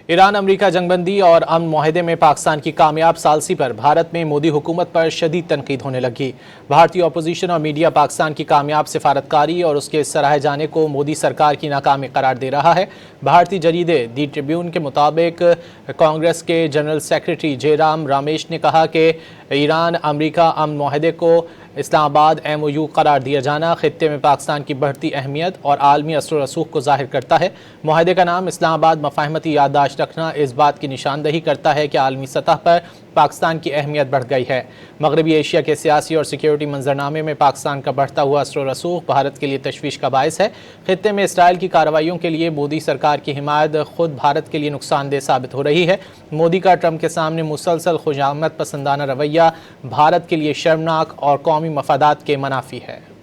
ایران امریکہ جنگ بندی اور امن معاہدے میں پاکستان کی کامیاب ثالثی پر بھارت میں مودی حکومت پر شدید تنقید ہونے لگی۔ بھارتی اپوزیشن اور میڈیا پاکستان کی کامیاب سفارتکاری اور اس کے سراہے جانے کو مودی سرکار کی ناکامی قرار دے رہا ہے۔ بھارتی جریدے دی ٹریبیون کے مطابق کانگریس کے جنرل سیکریٹری جے رام رامیش نے کہا کہ ایران امریکہ امن معاہدے کو اسلام آباد MOU قرار دیا جانا خطے میں پاکستان کی بڑھتی اہمیت اور عالمی اثر و رسوخ کو ظاہر کرتا ہے۔ معاہدے کا نام اسلام آباد مفاہمتی یادداشت رکھنا اس بات کی نشاندہی کرتا ہے کہ عالمی سطح پر پاکستان کی اہمیت بڑھ گئی ہے۔ مغربی ایشیا کے سیاسی اور سیکیورٹی منظرنامے میں پاکستان کا بڑھتا ہوا اثر و رسوخ بھارت کے لیے تشویش کا باعث ہے۔ خطے میں اسرائیل کی کارروائیوں کے لیے مودی سرکار کی حمایت خود بھارت کے لیے نقصان دہ ثابت ہو رہی ہے۔ مودی کا ٹرمپ کے سامنے مسلسل خوش آمد پسندانہ رویہ بھارت کے لیے شرمناک اور قومی مفادات کے منافی ہے۔